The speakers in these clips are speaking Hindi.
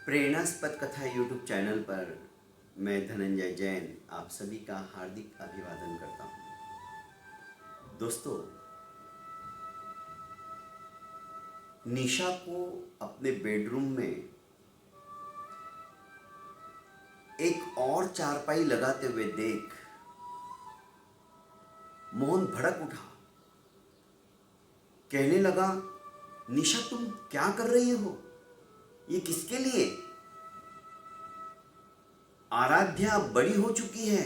प्रेरणास्पद कथा यूट्यूब चैनल पर मैं धनंजय जैन आप सभी का हार्दिक अभिवादन करता हूँ। दोस्तों, निशा को अपने बेडरूम में एक और चारपाई लगाते हुए देख मोहन भड़क उठा। कहने लगा, निशा तुम क्या कर रही हो? ये किसके लिए? आराध्या बड़ी हो चुकी है,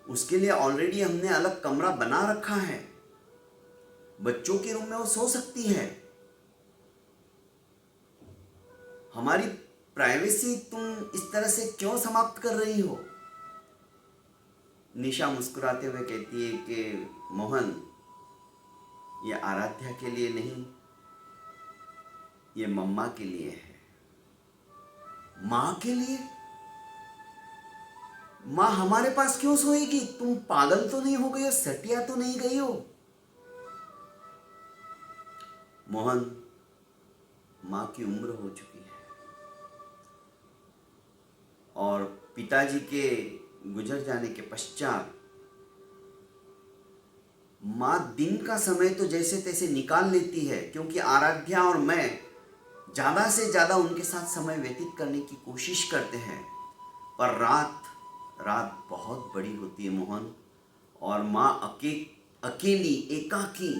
उसके लिए ऑलरेडी हमने अलग कमरा बना रखा है। बच्चों के रूम में वो सो सकती है। हमारी प्राइवेसी तुम इस तरह से क्यों समाप्त कर रही हो? निशा मुस्कुराते हुए कहती है कि मोहन, ये आराध्या के लिए नहीं, ये मम्मा के लिए है। माँ के लिए? माँ हमारे पास क्यों सोएगी? तुम पागल तो नहीं हो गई हो? सटिया तो नहीं गई हो? मोहन, माँ की उम्र हो चुकी है और पिताजी के गुजर जाने के पश्चात माँ दिन का समय तो जैसे तैसे निकाल लेती है, क्योंकि आराध्या और मैं ज़्यादा से ज़्यादा उनके साथ समय व्यतीत करने की कोशिश करते हैं। पर रात बहुत बड़ी होती है मोहन, और माँ अकेली एकाकी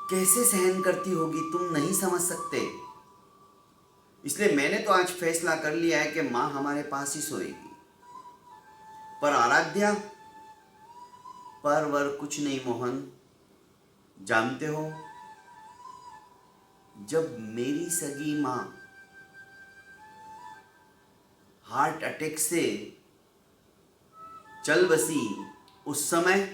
कैसे सहन करती होगी तुम नहीं समझ सकते। इसलिए मैंने तो आज फैसला कर लिया है कि माँ हमारे पास ही सोएगी। पर आराध्या, पर वर कुछ नहीं मोहन। जानते हो, जब मेरी सगी माँ हार्ट अटैक से चल बसी, उस समय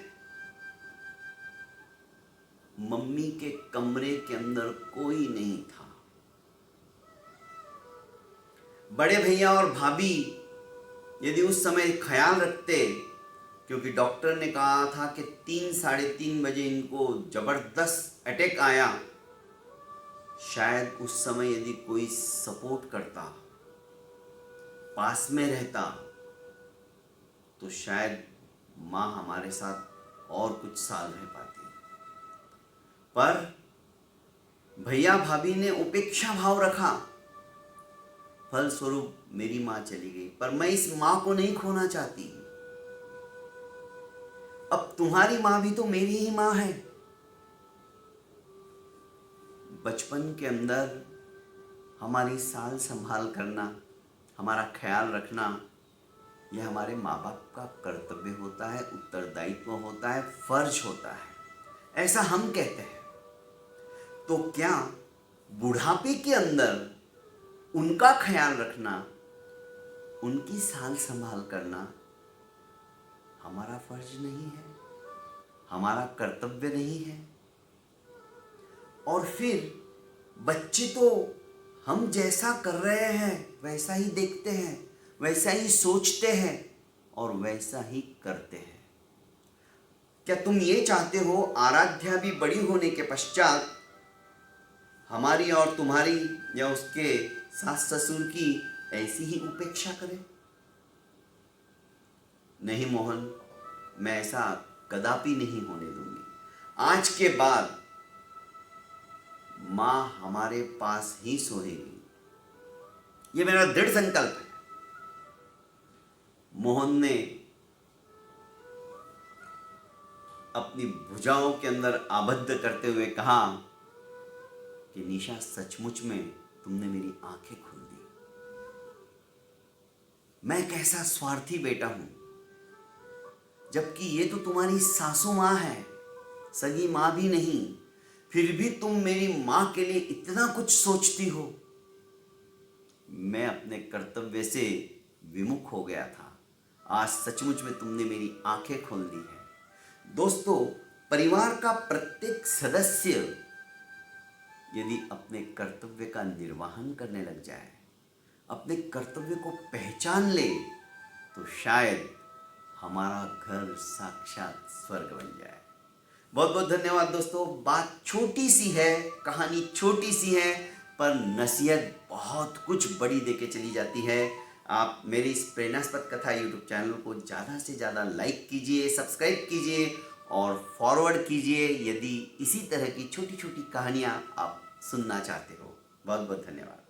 मम्मी के कमरे के अंदर कोई नहीं था। बड़े भैया और भाभी यदि उस समय ख्याल रखते, क्योंकि डॉक्टर ने कहा था कि 3-3:30 बजे इनको जबरदस्त अटैक आया, शायद उस समय यदि कोई सपोर्ट करता, पास में रहता, तो शायद माँ हमारे साथ और कुछ साल रह पाती। पर भैया भाभी ने उपेक्षा भाव रखा, फलस्वरूप मेरी माँ चली गई। पर मैं इस माँ को नहीं खोना चाहती। अब तुम्हारी माँ भी तो मेरी ही माँ है। बचपन के अंदर हमारी साल संभाल करना, हमारा ख्याल रखना, यह हमारे माँ बाप का कर्तव्य होता है, उत्तरदायित्व होता है, फर्ज होता है, ऐसा हम कहते हैं। तो क्या बुढ़ापे के अंदर उनका ख्याल रखना, उनकी साल संभाल करना हमारा फर्ज नहीं है, हमारा कर्तव्य नहीं है? और फिर बच्चे तो हम जैसा कर रहे हैं वैसा ही देखते हैं, वैसा ही सोचते हैं और वैसा ही करते हैं। क्या तुम ये चाहते हो आराध्या भी बड़ी होने के पश्चात हमारी और तुम्हारी या उसके सास ससुर की ऐसी ही उपेक्षा करे? नहीं मोहन, मैं ऐसा कदापि नहीं होने दूंगी। आज के बाद माँ हमारे पास ही सोएगी, ये मेरा दृढ़ संकल्प है। मोहन ने अपनी भुजाओं के अंदर आबद्ध करते हुए कहा कि निशा, सचमुच में तुमने मेरी आंखें खोल दी। मैं कैसा स्वार्थी बेटा हूं, जबकि ये तो तुम्हारी सासू माँ है, सगी माँ भी नहीं, फिर भी तुम मेरी माँ के लिए इतना कुछ सोचती हो। मैं अपने कर्तव्य से विमुख हो गया था। आज सचमुच में तुमने मेरी आंखें खोल दी है। दोस्तों, परिवार का प्रत्येक सदस्य यदि अपने कर्तव्य का निर्वहन करने लग जाए, अपने कर्तव्य को पहचान ले, तो शायद हमारा घर साक्षात स्वर्ग बन जाए। बहुत बहुत धन्यवाद दोस्तों। बात छोटी सी है, कहानी छोटी सी है, पर नसीहत बहुत कुछ बड़ी देके चली जाती है। आप मेरी इस प्रेरणास्पद कथा यूट्यूब चैनल को ज़्यादा से ज़्यादा लाइक कीजिए, सब्सक्राइब कीजिए और फॉरवर्ड कीजिए यदि इसी तरह की छोटी छोटी कहानियाँ आप सुनना चाहते हो। बहुत बहुत धन्यवाद।